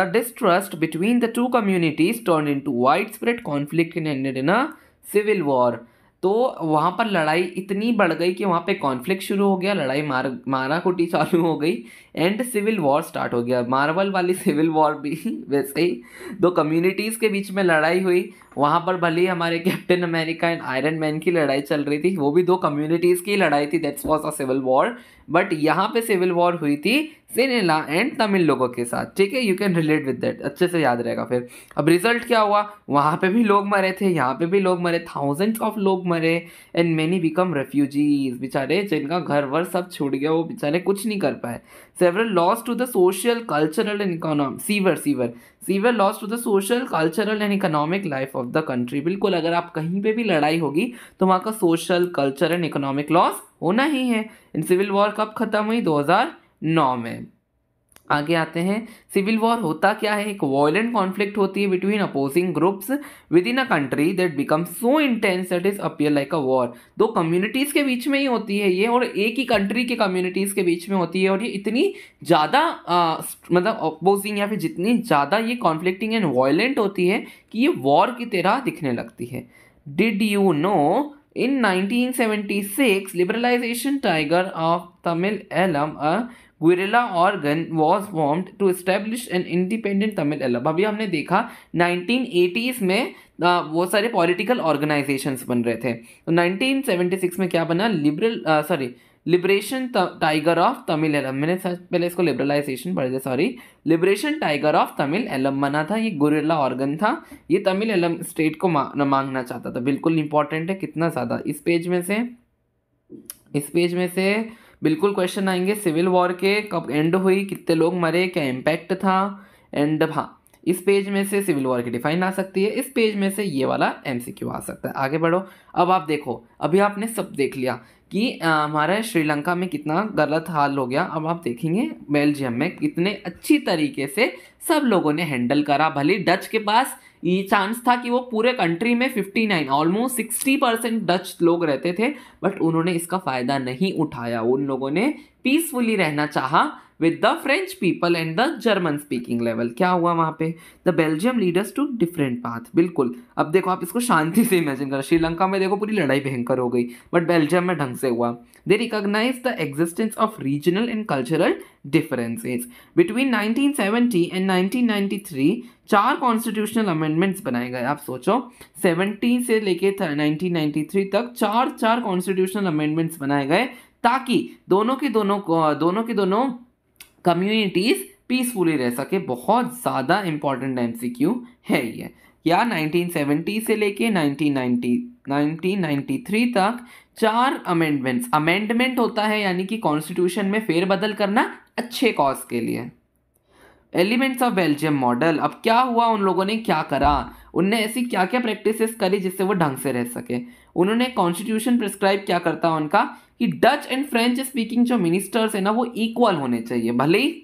distrust between the two communities turned into widespread conflict and ended in a civil war। तो तो वहाँ पर लड़ाई इतनी बढ़ गई कि वहाँ पे कॉन्फ्लिक्ट शुरू हो गया, लड़ाई मारा कुटी चालू हो गई एंड सिविल वॉर स्टार्ट हो गया। मार्वल वाली सिविल वॉर भी वैसे ही, दो कम्युनिटीज़ के बीच में लड़ाई हुई। वहाँ पर भले ही हमारे captain America and iron man की लड़ाई चल रही थी, वो भी दो कम्युनिटीज़ की लड़ाई थी, that's was a civil war. But यहाँ पे सिविल वॉर हुई थी सिनेला एंड तमिल लोगों के साथ, ठीक है, you can relate with that, अच्छे से याद रहेगा। फिर अब रिजल्ट क्या हुआ, वहाँ पे भी लोग मरे थे, यहाँ पे भी लोग मरे, थाउजेंड्स ऑफ लोग मरे एंड मेनी बिकम रेफ्यूजीज, बेचारे जिनका घर वर सब छूट गया, वो बेचारे कुछ नहीं कर पाए। Several loss to the social cultural and economic severe loss to the social cultural and economic life of the country. बिल्कुल, अगर आप कहीं पे भी लड़ाई होगी तो वहाँ का social culture and economic loss होना ही है। इन सिविल वॉर कब खत्म हुई, 2009 में। आगे आते हैं, सिविल वॉर होता क्या है, एक वायलेंट कॉन्फ्लिक्ट होती है between opposing groups with in a country that become so intense that is appear like a war. दो कम्युनिटीज़ के बीच में ही होती है ये, और एक ही कंट्री के कम्युनिटीज़ के बीच में होती है, और ये इतनी ज़्यादा मतलब अपोजिंग या फिर जितनी ज़्यादा ये कॉन्फ्लिक्टिंग एंड वायलेंट होती है कि ये वॉर की तरह दिखने लगती है। Did you know in 1976 liberalization tiger of Tamil Eelam, a guerrilla organ was formed to establish an independent Tamil Eelam। अभी हमने देखा 1980s में वो सारे पॉलिटिकल ऑर्गेनाइजेशंस बन रहे थे, तो 1976 में क्या बना, Liberation Tiger of Tamil Eelam. मैंने पहले इसको लिबरलाइजेशन पढ़ दिया, sorry, Liberation Tiger of Tamil Eelam बना था। ये गुरिल्ला ऑर्गन था, ये तमिल एलम स्टेट को मांगना चाहता था। बिल्कुल इंपॉर्टेंट है, कितना ज़्यादा। इस पेज में से बिल्कुल क्वेश्चन आएंगे। सिविल वॉर के कब एंड हुई, कितने लोग मरे, क्या इम्पैक्ट था, एंड हाँ, इस पेज में से सिविल वॉर की डिफाइन आ सकती है, इस पेज में से ये वाला एमसीक्यू आ सकता है। आगे बढ़ो। अब आप देखो, अभी आपने सब देख लिया कि हमारा श्रीलंका में कितना गलत हाल हो गया। अब आप देखेंगे बेल्जियम में कितने अच्छी तरीके से सब लोगों ने हैंडल करा। भले डच के पास ये चांस था कि वो पूरे कंट्री में 59 ऑलमोस्ट 60% डच लोग रहते थे, बट उन्होंने इसका फ़ायदा नहीं उठाया। उन लोगों ने पीसफुली रहना चाहा with the French people and the German speaking level। क्या हुआ वहाँ पे, the Belgium leaders to different path। बिल्कुल, अब देखो आप इसको शांति से इमेजिन करो। श्रीलंका में देखो पूरी लड़ाई भयंकर हो गई, बट बेल्जियम में ढंग से हुआ। They recognize the existence of regional and cultural differences। Between 1970 and 1993 4 constitutional amendments बनाए गए। आप सोचो 70 से लेके 1993 तक चार कॉन्स्टिट्यूशनल अमेंडमेंट्स बनाए गए, ताकि दोनों की दोनों कम्युनिटीज़ पीसफुली रह सके। बहुत ज़्यादा इंपॉर्टेंट एमसीक्यू है ये। या 1970 से लेके 1993 तक 4 अमेंडमेंट्स। अमेंडमेंट होता है यानी कि कॉन्स्टिट्यूशन में फेरबदल करना अच्छे कॉज के लिए। Elements of Belgium model. अब क्या हुआ, उन लोगों ने क्या करा, उनने ऐसी क्या क्या प्रैक्टिसेस करी जिससे वो ढंग से रह सके। उन्होंने कॉन्स्टिट्यूशन प्रिस्क्राइब क्या करता है उनका, कि डच एंड फ्रेंच स्पीकिंग जो मिनिस्टर्स है ना, वो इक्वल होने चाहिए। भले ही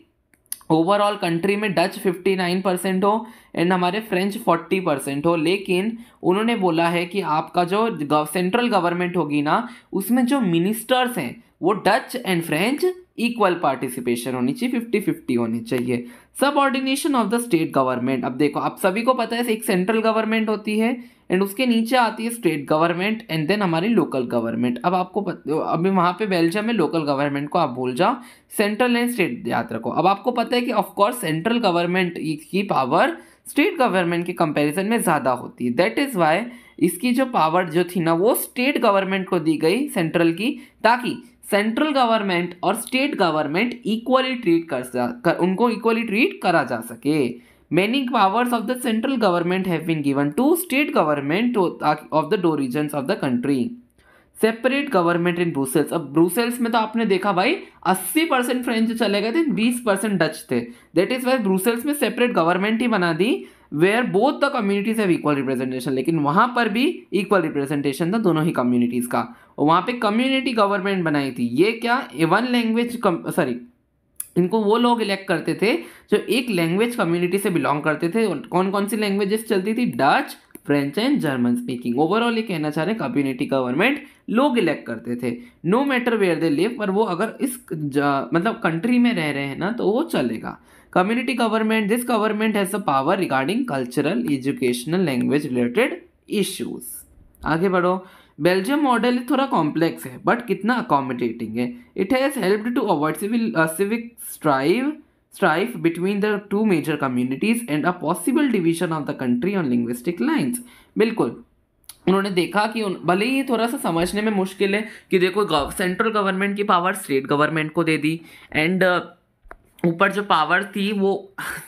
ओवरऑल कंट्री में डच 59% हो एंड हमारे फ्रेंच 40% हो, लेकिन उन्होंने बोला है कि आपका जो सेंट्रल गवर्नमेंट होगी ना, उसमें जो मिनिस्टर्स हैं वो Dutch and French equal participation होनी चाहिए, 50-50 होनी चाहिए। Subordination of the state government. अब देखो, आप सभी को पता है एक सेंट्रल गवर्नमेंट होती है एंड उसके नीचे आती है स्टेट गवर्नमेंट एंड देन हमारी लोकल गवर्नमेंट। अब आपको अभी वहाँ पे बेल्जियम में लोकल गवर्नमेंट को आप भूल जाओ, सेंट्रल एंड स्टेट याद रखो। अब आपको पता है कि ऑफकोर्स सेंट्रल गवर्नमेंट की पावर स्टेट गवर्नमेंट के कंपैरिजन में ज़्यादा होती है। दैट इज़ वाई इसकी जो पावर जो थी ना, वो स्टेट गवर्नमेंट को दी गई सेंट्रल की, ताकि सेंट्रल गवर्नमेंट और स्टेट गवर्नमेंट इक्वली उनको इक्वली ट्रीट करा जा सके। Many powers of the central government have been given to state government of the two regions of the country। Separate government in Brussels. अब Brussels में तो आपने देखा भाई 80% फ्रेंच चले गए थे, 20% डच थे। दैट इज वाई ब्रुसेल्स में सेपरेट गवर्नमेंट ही बना दी, where both the communities have equal representation. लेकिन वहां पर भी इक्वल रिप्रेजेंटेशन था दोनों ही कम्युनिटीज का, और वहां पे कम्युनिटी गवर्नमेंट बनाई थी। ये क्या, वन लैंग्वेज इनको वो लोग इलेक्ट करते थे जो एक लैंग्वेज कम्युनिटी से बिलोंग करते थे। कौन कौन सी लैंग्वेजेस चलती थी, Dutch, French and German speaking. Overall ये कहना चाह रहे हैं कम्युनिटी गवर्नमेंट लोग इलेक्ट करते थे, no matter where they live. पर वो अगर इस मतलब कंट्री में रह रहे हैं ना, तो वो चलेगा। Community government, this government has the power regarding cultural, educational, language related issues. आगे बढ़ो। बेल्जियम मॉडल थोड़ा कॉम्प्लेक्स है बट कितना अकोमोडेटिंग है. It has helped to avoid civic strife between the two major communities and a possible division of the country on linguistic lines. बिल्कुल उन्होंने देखा कि भले ही थोड़ा सा समझने में मुश्किल है कि देखो सेंट्रल गवर्नमेंट की पावर स्टेट गवर्नमेंट को दे दी एंड ऊपर जो पावर थी वो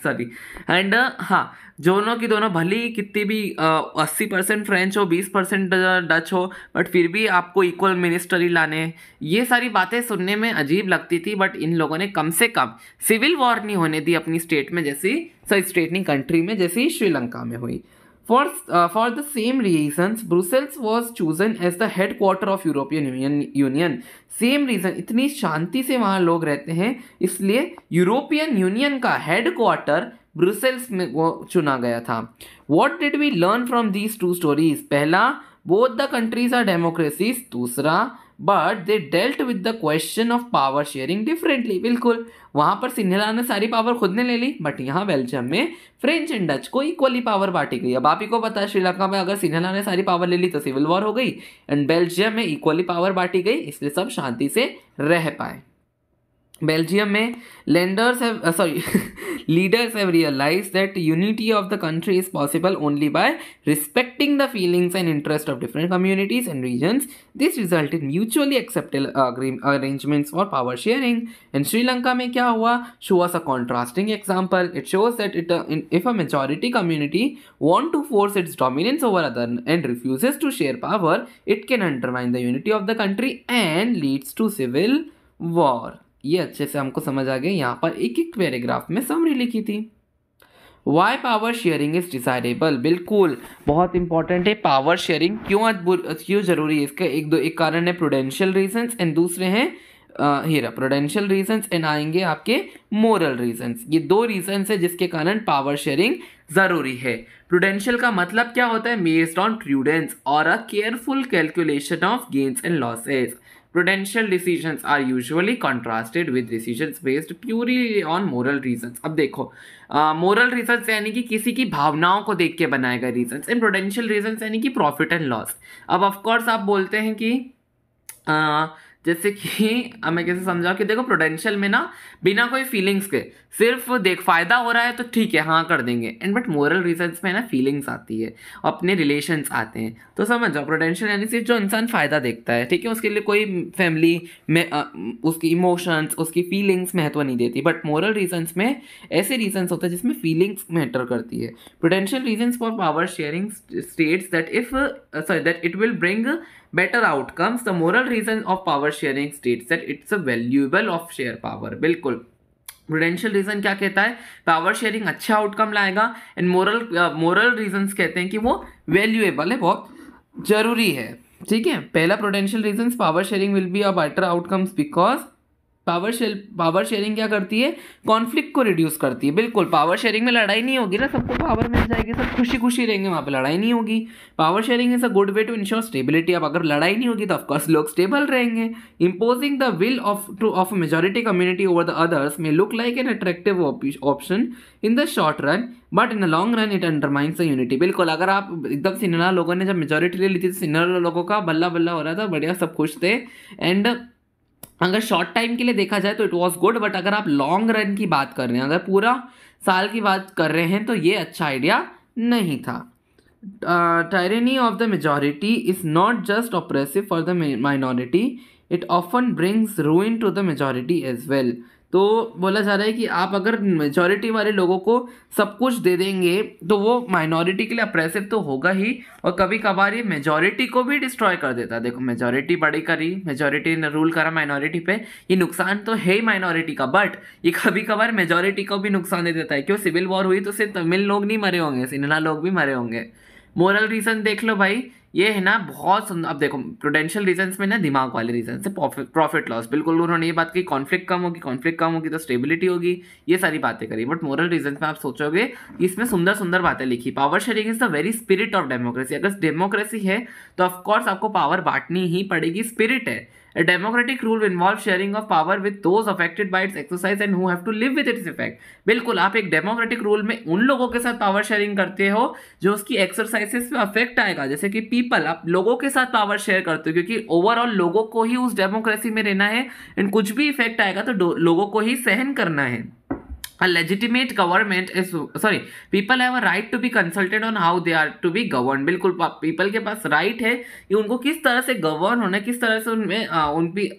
सॉरी एंड हाँ दोनों की दोनों भले ही कितनी भी 80% फ्रेंच हो 20% डच हो बट फिर भी आपको इक्वल मिनिस्टरी लाने ये सारी बातें सुनने में अजीब लगती थी. बट इन लोगों ने कम से कम सिविल वॉर नहीं होने दी अपनी स्टेट में जैसी स्टेट नहीं कंट्री में जैसी श्रीलंका में हुई. For the same reasons, Brussels was chosen as the headquarter of European Union. Same reason इतनी शांति से वहाँ लोग रहते हैं इसलिए यूरोपियन यूनियन का हेडक्वार्टर ब्रुसेल्स में वो चुना गया था. What did we learn from these two stories? पहला, both the countries are democracies. दूसरा, but they dealt with the question of power sharing differently. बिल्कुल वहाँ पर सिन्हेला ने सारी पावर खुद ने ले ली बट यहाँ बेल्जियम में फ्रेंच एंड डच को इक्वली पावर बांटी गई. अब आप ही को पता है श्रीलंका में अगर सिन्हेला ने सारी पावर ले ली तो सिविल वॉर हो गई एंड बेल्जियम में इक्वली पावर बांटी गई इसलिए सब शांति से रह पाए. बेल्जियम में leaders have realized that unity of the country is possible only by respecting the feelings and interests of different communities and regions. This resulted in mutually acceptable arrangements for power sharing. And Sri Lanka में क्या हुआ? Show us a contrasting example. It shows that if a majority community want to force its dominance over other and refuses to share power, it can undermine the unity of the country and leads to civil war. ये अच्छे से हमको समझ आ गया. यहाँ पर एक एक पैराग्राफ में समरी लिखी थी. Why power sharing is desirable. बिल्कुल बहुत इंपॉर्टेंट है पावर शेयरिंग. क्यों जरूरी है इसका एक कारण है प्रूडेंशियल रीजंस एंड दूसरे हैं हीरा प्रूडेंशियल रीजंस एंड आएंगे आपके मोरल रीजंस. ये दो रीजंस है जिसके कारण पावर शेयरिंग जरूरी है. प्रूडेंशियल का मतलब क्या होता है? बेस्ड ऑन प्रूडेंस और अ careful calculation of gains and losses. Prudential decisions are usually contrasted with decisions based purely on moral reasons. अब देखो moral reasons यानी कि किसी की भावनाओं को देख के बनाए गए reasons and prudential reasons यानी कि profit and loss. अब of course आप बोलते हैं कि जैसे कि मैं कैसे समझाऊँ कि देखो प्रूडेंशियल में ना बिना कोई फीलिंग्स के सिर्फ देख फायदा हो रहा है तो ठीक है हाँ कर देंगे एंड बट मोरल रीजंस में ना फीलिंग्स आती है अपने रिलेशंस आते हैं. तो समझ जाओ प्रूडेंशियल यानी सिर्फ जो इंसान फ़ायदा देखता है ठीक है उसके लिए कोई फैमिली में उसकी इमोशंस उसकी फीलिंग्स महत्व नहीं देती. बट मोरल रीजंस में ऐसे रीजंस होते हैं जिसमें फीलिंग्स मैटर करती है. Prudential reasons for power sharing states that it will bring better outcomes. The moral reason of power sharing states that it's a valuable of share power. बिल्कुल prudential reason क्या कहता है? Power sharing अच्छा outcome लाएगा and moral reasons कहते हैं कि वो वैल्यूएबल है बहुत जरूरी है. ठीक है पहला prudential reasons power sharing will be a better outcomes because power sharing क्या करती है? कॉन्फ्लिक्ट को रिड्यूस करती है. बिल्कुल पावर शेयरिंग में लड़ाई नहीं होगी ना सबको पावर मिल जाएगी सब खुशी खुशी रहेंगे वहाँ पे लड़ाई नहीं होगी. Power sharing is a good way to ensure stability. अब अगर लड़ाई नहीं होगी तो ऑफकोर्स लोग स्टेबल रहेंगे. Imposing the will of majority community over the others may look like an attractive option in the short run but in the long run it undermines the unity. बिल्कुल अगर आप एकदम सिन्हा लोगों ने जब मेजॉरिटी ले ली थी सिन्हा लोगों का बल्ला बल्ला हो रहा था बढ़िया सब खुश थे एंड अगर शॉर्ट टाइम के लिए देखा जाए तो इट वॉज गुड. बट अगर आप लॉन्ग रन की बात कर रहे हैं अगर पूरा साल की बात कर रहे हैं तो ये अच्छा आइडिया नहीं था. Tyranny of the majority is not just oppressive for the minority it often brings ruin to the majority as well. तो बोला जा रहा है कि आप अगर मेजॉरिटी वाले लोगों को सब कुछ दे देंगे तो वो माइनॉरिटी के लिए अप्रेसिव तो होगा ही और कभी कभार ये मेजॉरिटी को भी डिस्ट्रॉय कर देता है. देखो मेजॉरिटी बड़ी करी मेजॉरिटी ने रूल करा माइनॉरिटी पे ये नुकसान तो है ही माइनॉरिटी का बट ये कभी कभार मेजॉरिटी को भी नुकसान दे देता है. क्यों? सिविल वॉर हुई तो सिर्फ तमिल लोग नहीं मरे होंगे सिन्हा लोग भी मरे होंगे. मोरल रीजन देख लो भाई ये है ना बहुत सुंदर. अब देखो प्रूडेंशियल रीजंस में ना दिमाग वाले रीजन से प्रॉफिट लॉस बिल्कुल उन्होंने ये बात की कॉन्फ्लिक्ट कम होगी तो स्टेबिलिटी होगी ये सारी बातें करी. बट मोरल रीजन में आप सोचोगे इसमें सुंदर सुंदर बातें लिखी. Power sharing is the very spirit of democracy. अगर डेमोक्रेसी है तो ऑफकोर्स आपको पावर बांटनी ही पड़ेगी. स्पिरिट है. A democratic rule involves sharing of power with those affected by its exercise and who have to live with its effect. बिल्कुल आप एक democratic rule में उन लोगों के साथ पावर शेयरिंग करते हो जो उसकी एक्सरसाइजेस पे अफेक्ट आएगा जैसे कि पीपल, आप लोगों के साथ पावर शेयर करते हो, क्योंकि ओवरऑल लोगों को ही उस डेमोक्रेसी में रहना है एंड कुछ भी इफेक्ट आएगा तो लोगों को ही सहन करना है. A legitimate government is people have a right to be consulted on how they are to be governed. बिल्कुल पीपल के पास राइट है कि उनको किस तरह से गवर्न होना है, किस तरह से उनमें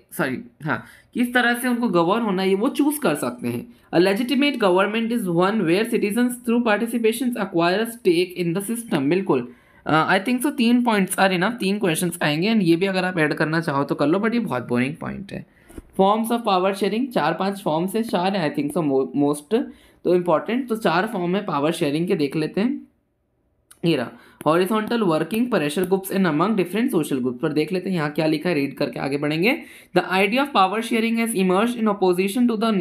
किस तरह से उनको गवर्न होना है, ये वो चूज कर सकते हैं. A legitimate government is one where citizens through participation acquire a stake in the system. बिल्कुल I think so 3 points are enough, 3 questions आएंगे एंड ये भी अगर आप ऐड करना चाहो तो कर लो, बट ये बहुत बोरिंग पॉइंट है. Forms of power sharing 4-5 forms है, 4 है आई थिंक सो मोस्ट तो इम्पॉर्टेंट. तो 4 फॉर्म है पावर शेयरिंग के, देख लेते हैं. ये रहा horizontal working pressure groups in among different social groups, पर देख लेते हैं यहाँ क्या लिखा है, रीड करके आगे बढ़ेंगे. The idea of power sharing has emerged in opposition to the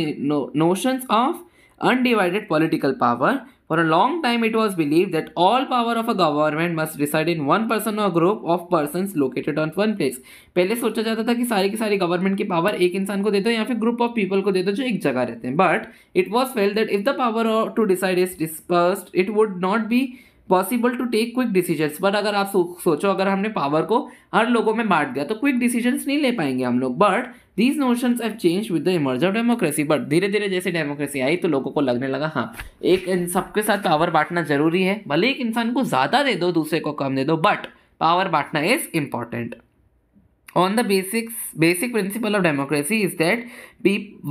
notions of undivided political power. For a long time it was believed that all power of a government must reside in one person or group of persons located on one place. पहले सोचा जाता था कि सारी की सारी government की power एक इंसान को दे दो या फिर ग्रुप ऑफ पीपल को दे दो जो एक जगह रहते हैं. But it was felt that if the power to decide is dispersed it would not be possible to take quick decisions. But अगर आप सोचो अगर हमने पावर को हर लोगों में बांट दिया तो क्विक डिसीजंस नहीं ले पाएंगे हम लोग. But these notions have changed with the emerge of democracy. But धीरे धीरे जैसे डेमोक्रेसी आई तो लोगों को लगने लगा हाँ एक सबके साथ पावर बांटना जरूरी है, भले एक इंसान को ज़्यादा दे दो दूसरे को कम दे दो, बट पावर बांटना is important. On the basic principle of democracy is that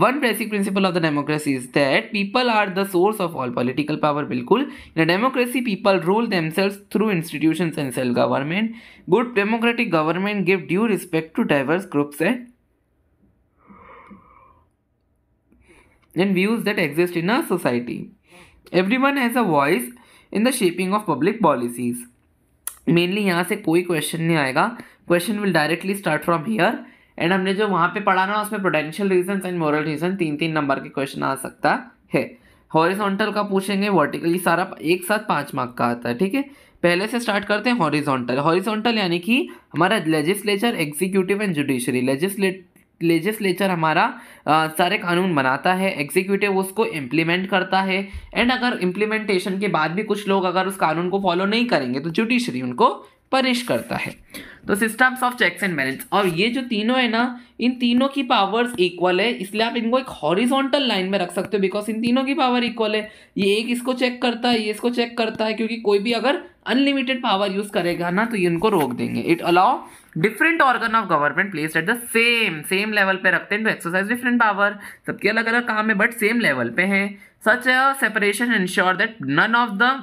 one basic principle of the democracy is that people are the source of all political power. बिल्कुल. In a democracy, people rule themselves through institutions and self-government. Good democratic government give due respect to diverse groups and views that exist in a society. Everyone has a voice in the shaping of public policies. Mainly यहाँ से कोई question नहीं आएगा, question will directly start from here. And हमने जो वहाँ पे पढ़ा ना उसमें prudential reasons and moral reason 3-3 number के क्वेश्चन आ सकता है. हॉरिजॉन्टल का पूछेंगे, वर्टिकल, ये सारा एक साथ 5 मार्क का आता है. ठीक है, पहले से स्टार्ट करते हैं. हॉरिजॉन्टल, हॉरिजॉन्टल यानी कि हमारा legislature, executive and judiciary. Legislature हमारा सारे कानून बनाता है, एग्जीक्यूटिव उसको इम्प्लीमेंट करता है, एंड अगर इम्प्लीमेंटेशन के बाद भी कुछ लोग अगर उस कानून को फॉलो नहीं करेंगे तो जुडिशरी उनको पनिश करता है. तो systems of checks and balance, और ये जो तीनों है ना इन तीनों की पावर्स इक्वल है, इसलिए आप इनको एक हॉरिजॉन्टल लाइन में रख सकते हो बिकॉज इन तीनों की पावर इक्वल है. ये एक इसको चेक करता है, ये इसको चेक करता है, क्योंकि कोई भी अगर अनलिमिटेड पावर यूज करेगा ना तो ये इनको रोक देंगे. It allow different organ of government placed at the same level पे रखते हैं टू एक्सरसाइज डिफरेंट पावर. सबके अलग अलग काम है बट सेम लेवल पे है. Such separation ensure that none of the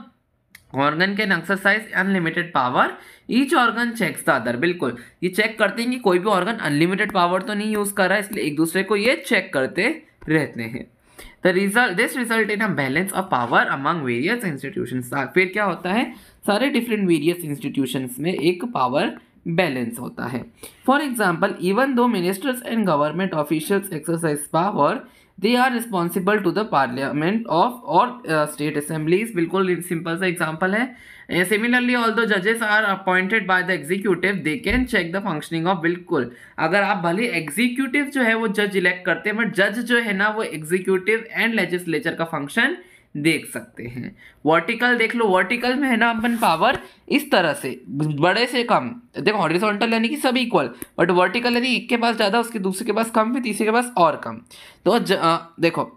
organ can exercise unlimited power, each organ checks the other. बिल्कुल, ये चेक करते हैं कि कोई भी ऑर्गन अनलिमिटेड पावर तो नहीं यूज कर रहा है, इसलिए एक दूसरे को ये चेक करते रहते हैं. This result in a balance of power among various institutions. फिर क्या होता है, सारे डिफरेंट वेरियस इंस्टीट्यूशंस में एक पावर बैलेंस होता है. For example, even though ministers and government officials exercise power, they are responsible to the parliament of or state assemblies. बिल्कुल सिंपल सा एग्जाम्पल है. Similarly, although judges are appointed by the executive, they can check the functioning of. बिल्कुल, अगर आप भले executive जो है वो जज इलेक्ट करते हैं बट जज जो है ना वो एग्जीक्यूटिव एंड लेजिस्लेचर का फंक्शन देख सकते हैं. वर्टिकल देख लो, वर्टिकल में है ना अपन पावर इस तरह से बड़े से कम. देखो हॉरिजॉन्टल यानी कि सब इक्वल, बट वर्टिकल यानी एक के पास ज़्यादा उसके दूसरे के पास कम फिर तीसरे के पास और कम. तो देखो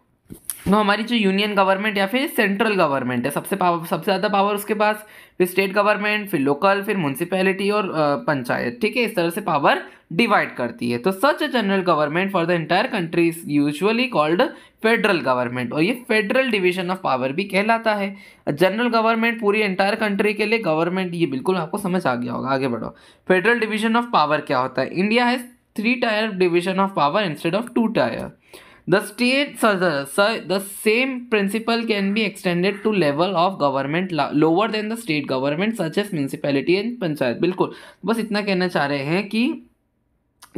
तो हमारी जो यूनियन गवर्नमेंट या फिर सेंट्रल गवर्नमेंट है सबसे ज़्यादा पावर उसके पास, फिर स्टेट गवर्नमेंट, फिर लोकल, फिर म्यूनसिपैलिटी और पंचायत. ठीक है, इस तरह से पावर डिवाइड करती है. तो such a general government for the entire country is usually called federal government, और ये फेडरल डिवीजन ऑफ पावर भी कहलाता है. जनरल गवर्नमेंट पूरी एंटायर कंट्री के लिए गवर्नमेंट, ये बिल्कुल आपको समझ आ गया होगा. आगे बढ़ो. फेडरल डिवीजन ऑफ पावर क्या होता है. India has 3 tyre division of power instead of 2 tyre. The same principle can be extended to level of government lower than the state government such as municipality and panchayat. बिल्कुल, बस इतना कहना चाह रहे हैं कि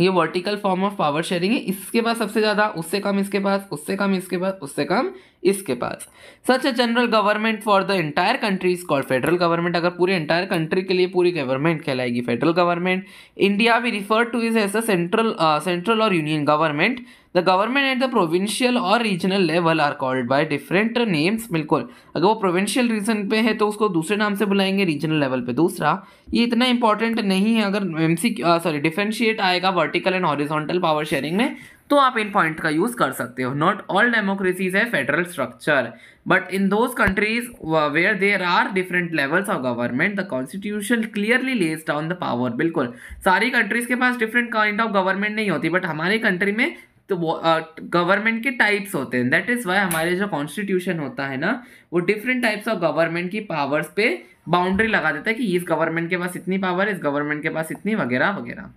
ये vertical form of power sharing है. इसके पास सबसे ज़्यादा, उससे कम इसके पास, उससे कम इसके पास, उससे कम इसके पास। Such a general government for the entire country is called federal government. अगर पूरे एंटायर कंट्री के लिए पूरी गवर्नमेंट कहलाएगी federal government. India we refer to is as a central और union government. The government at the provincial और regional level are called by different names. बिल्कुल, अगर वो प्रोविंशियल रीजन पे है तो उसको दूसरे नाम से बुलाएंगे, रीजनल लेवल पे दूसरा। ये इतना इंपॉर्टेंट नहीं है। अगर डिफरेंशिएट आएगा vertical and horizontal power sharing में तो आप इन पॉइंट का यूज कर सकते हो। नॉट ऑल डेमोक्रेसीज है federal structure, but in those countries where there are different levels of government the constitution clearly lays down the power. बिल्कुल, सारी कंट्रीज के पास डिफरेंट काइंड ऑफ गवर्नमेंट नहीं होती, बट हमारी कंट्री में तो गवर्नमेंट के टाइप्स होते हैं। दैट इज वाई हमारे जो कॉन्स्टिट्यूशन होता है ना, वो डिफरेंट टाइप्स ऑफ गवर्नमेंट की पावर्स पे बाउंड्री लगा देता है कि इस गवर्नमेंट के पास इतनी पावर, इस गवर्नमेंट के पास इतनी, वगैरह वगैरह।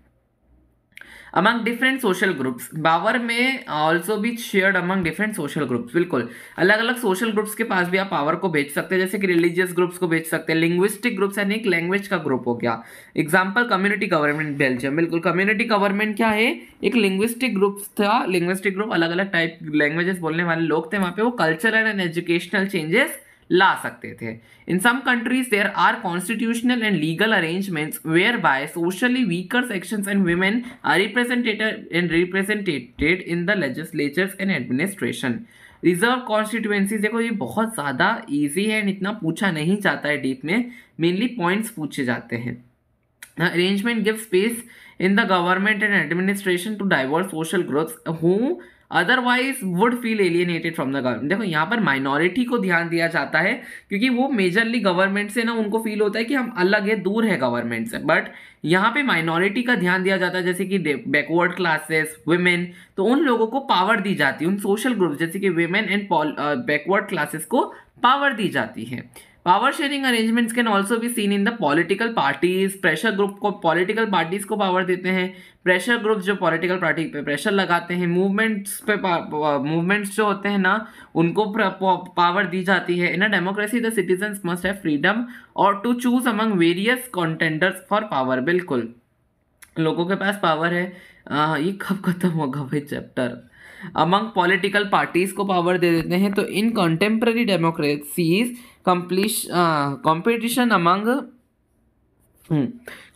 Among different social groups, power में ऑल्सो भी shared among different social groups. बिल्कुल, अलग अलग सोशल ग्रुप्स के पास भी आप पावर को भेज सकते हैं, जैसे कि रिलीजियस ग्रुप्स को भेज सकते हैं, लिंग्विस्टिक ग्रुप्स यानी एक लैंग्वेज का ग्रुप हो गया। Example community government Belgium. बिल्कुल, कम्युनिटी गवर्नमेंट क्या है, एक लिंग्विस्टिक ग्रुप था। लिंग्विस्टिक ग्रुप अलग अलग टाइप लैंग्वेजेस बोलने वाले लोग थे, वहाँ पे वो कल्चरल एंड एजुकेशनल चेंजेस ला सकते थे। In some countries, there are constitutional and legal arrangements whereby socially weaker sections and women are represented in the legislatures and administration. Reserve constituencies, देखो ये बहुत ज़्यादा इजी है, इतना पूछा नहीं जाता है डीप में, मेनली पॉइंट्स पूछे जाते हैं। Arrangement gives space in the government and administration to diverse social groups who otherwise would feel alienated from the government. देखो यहाँ पर माइनॉरिटी को ध्यान दिया जाता है क्योंकि वो मेजरली गवर्नमेंट से ना उनको फील होता है कि हम अलग है, दूर है गवर्नमेंट से, बट यहाँ पे माइनॉरिटी का ध्यान दिया जाता है, जैसे कि बैकवर्ड क्लासेस, वुमेन, तो उन लोगों को पावर दी जाती है। उन सोशल ग्रुप जैसे कि वुमेन एंड बैकवर्ड क्लासेस को पावर दी जाती है। Power sharing arrangements can also be seen in the political parties. Pressure group को पॉलिटिकल पार्टीज को पावर देते हैं। प्रेशर ग्रुप जो पॉलिटिकल पार्टी पे प्रेशर लगाते हैं, मूवमेंट्स जो होते हैं ना, उनको पावर दी जाती है। In a democracy the citizens must have freedom और to choose among various contenders for power. बिल्कुल, लोगों के पास पावर है। ये कब खत्म होगा भाई चैप्टर? अमंग पॉलिटिकल पार्टीज को पावर दे देते हैं। तो इन contemporary democracies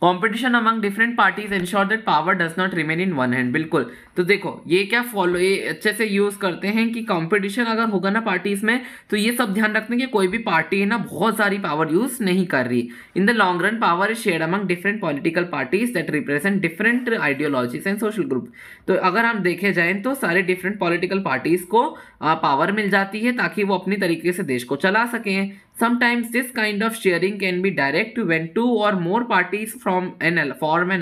competition among different parties ensure that power does not remain in one hand। बिल्कुल, तो देखो ये क्या ये अच्छे से यूज करते हैं कि कंपटीशन अगर होगा ना पार्टीज में, तो ये सब ध्यान रखते हैं कि कोई भी पार्टी है ना बहुत सारी पावर यूज नहीं कर रही। इन the long run power is shared among different political parties that represent different ideologies and social group. तो अगर हम देखे जाएं तो सारे डिफरेंट पॉलिटिकल पार्टीज को पावर मिल जाती है ताकि वो अपनी तरीके से देश को चला सकें। Sometimes this kind of sharing can be direct when two or more parties form an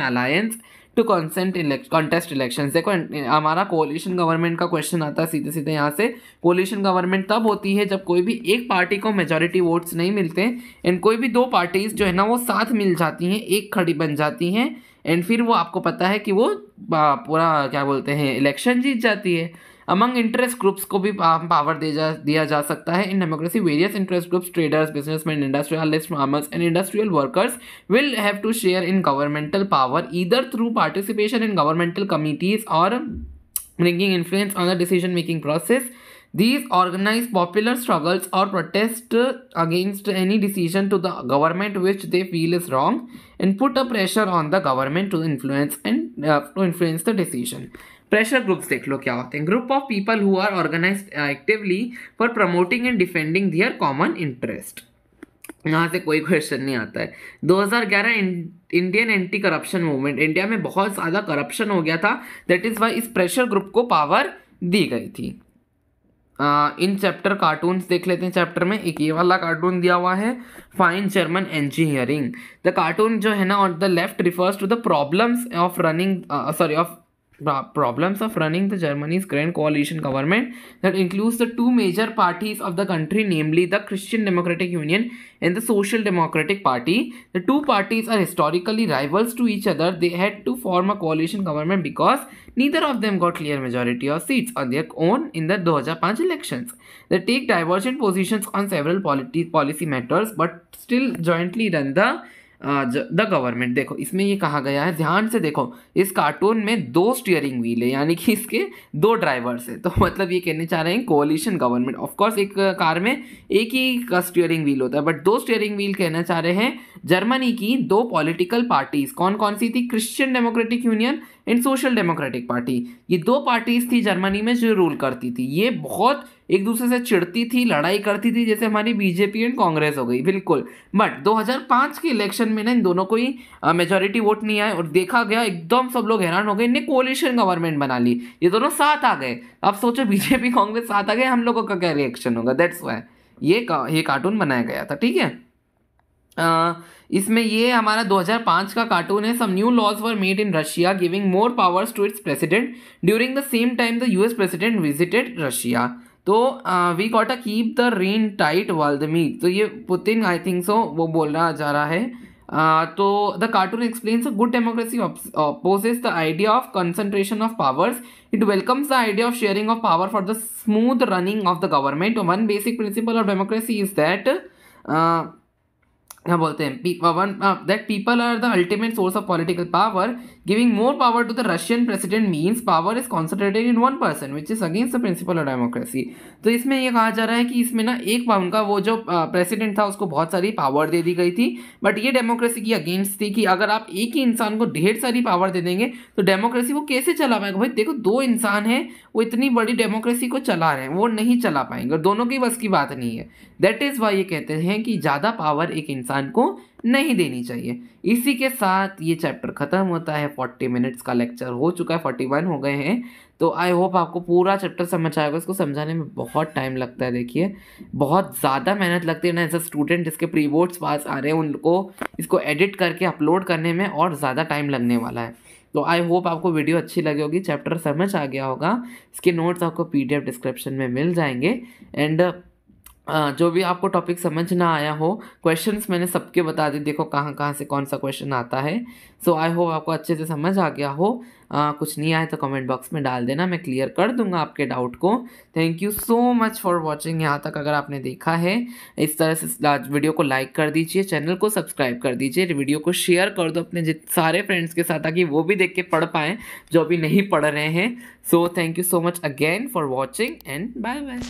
alliance to contest elections। देखो हमारा कोलिशन गवर्नमेंट का क्वेश्चन आता है सीधे सीधे यहाँ से। कोलिशन गवर्नमेंट तब होती है जब कोई भी एक पार्टी को मेजॉरिटी वोट्स नहीं मिलते एंड कोई भी दो पार्टीज जो है ना वो साथ मिल जाती हैं, एक खड़ी बन जाती हैं, एंड फिर वो आपको पता है कि वो पूरा क्या बोलते हैं इलेक्शन जीत जाती है। अमंग इंटरेस्ट ग्रुप्स को भी पावर दिया जा सकता है। In democracy various interest groups, traders, businessmen, industrialist, farmers and industrial workers will have to share in governmental power either through participation in governmental committees और bringing influence on the decision making process. These organize popular struggles or protest against any decision to the government which they feel is wrong and put a pressure on the government to influence the decision। Pressure groups देख लो क्या होते हैं। Group of people who are organized actively for promoting and defending their common interest. यहाँ से कोई question नहीं आता है। 2011 Indian anti corruption movement, India में बहुत ज़्यादा करप्शन हो गया था, दैट इज़ वाई इस प्रेशर ग्रुप को पावर दी गई थी। इन चैप्टर कार्टून्स देख लेते हैं। चैप्टर में एक ये वाला कार्टून दिया हुआ है, fine German engineering. The cartoon जो है ना on the left refers to the problems of running the Germany's grand coalition government that includes the two major parties of the country, namely the Christian Democratic Union and the Social Democratic Party. The two parties are historically rivals to each other. They had to form a coalition government because neither of them got clear majority of seats on their own in the 2005 elections. They take divergent positions on several policy matters but still jointly run the the government. देखो इसमें ये कहा गया है, ध्यान से देखो, इस कार्टून में 2 स्टीयरिंग व्हील है, यानी कि इसके 2 ड्राइवर्स है। तो मतलब ये कहने चाह रहे हैं कोलिशन गवर्नमेंट। ऑफ कोर्स एक कार में एक ही का स्टीयरिंग व्हील होता है, बट 2 स्टीयरिंग व्हील कहना चाह रहे हैं जर्मनी की 2 पॉलिटिकल पार्टीज। कौन कौन सी थी? Christian democratic union and social democratic party. ये 2 पार्टीज थी जर्मनी में जो रूल करती थी। ये बहुत एक दूसरे से चिढ़ती थी, लड़ाई करती थी, जैसे हमारी बीजेपी एंड कांग्रेस हो गई, बिल्कुल। बट 2005 के इलेक्शन में ना इन दोनों को ही मेजोरिटी वोट नहीं आए और देखा गया एकदम सब लोग हैरान हो गए, इन्हें कोलिशन गवर्नमेंट बना ली, ये दोनों साथ आ गए। अब सोचो बीजेपी कांग्रेस साथ आ गए, हम लोगों का क्या रिएक्शन होगा। दैट्स वाई ये कार्टून बनाया गया था, ठीक है। इसमें ये हमारा 2005 का कार्टून है। Some new laws were made in Russia giving more powers to its president during the same time the US president visited Russia. तो we got a keep the rein tight while the meet. तो ये Putin आई think सो वो बोलना जा रहा है। तो the cartoon explains a good democracy opposes the idea of concentration of powers. It welcomes the idea of sharing of power for the smooth running of the government. One basic principle of democracy is that क्या बोलते हैं that people are the ultimate source of political power. Giving more power to the Russian president means power is concentrated in one person, which is against the principle of democracy. तो इसमें ये कहा जा रहा है कि इसमें ना एक उनका वो जो प्रेसिडेंट था उसको बहुत सारी पावर दे दी गई थी, बट ये डेमोक्रेसी की अगेंस्ट थी कि अगर आप एक ही इंसान को ढेर सारी पावर दे देंगे तो डेमोक्रेसी वो कैसे चला पाएगा। भाई देखो 2 इंसान हैं, वो इतनी बड़ी डेमोक्रेसी को चला रहे हैं, वो नहीं चला पाएंगे और दोनों की बस की बात नहीं है। दैट इज़ वाई ये कहते हैं कि ज़्यादा पावर एक इंसान को नहीं देनी चाहिए। इसी के साथ ये चैप्टर ख़त्म होता है। 40 मिनट्स का लेक्चर हो चुका है, 41 हो गए हैं। तो आई होप आपको पूरा चैप्टर समझ आएगा। इसको समझाने में बहुत टाइम लगता है, देखिए बहुत ज़्यादा मेहनत लगती है ना। एज अ स्टूडेंट जिसके प्री बोर्ड्स पास आ रहे हैं उनको इसको एडिट करके अपलोड करने में और ज़्यादा टाइम लगने वाला है। तो आई होप आपको वीडियो अच्छी लगी होगी, चैप्टर समझ आ गया होगा। इसके नोट्स आपको PDF डिस्क्रिप्शन में मिल जाएंगे। एंड जो भी आपको टॉपिक समझ ना आया हो, क्वेश्चंस मैंने सबके बता दिए, देखो कहाँ कहाँ से कौन सा क्वेश्चन आता है। सो आई होप आपको अच्छे से समझ आ गया हो। कुछ नहीं आए तो कमेंट बॉक्स में डाल देना, मैं क्लियर कर दूंगा आपके डाउट को। Thank you so much for watching. यहाँ तक अगर आपने देखा है इस तरह से वीडियो को लाइक कर दीजिए, चैनल को सब्सक्राइब कर दीजिए, वीडियो को शेयर कर दो अपने सारे फ्रेंड्स के साथ ताकि वो भी देख के पढ़ पाएँ जो अभी नहीं पढ़ रहे हैं। So thank you so much again for watching and bye bye.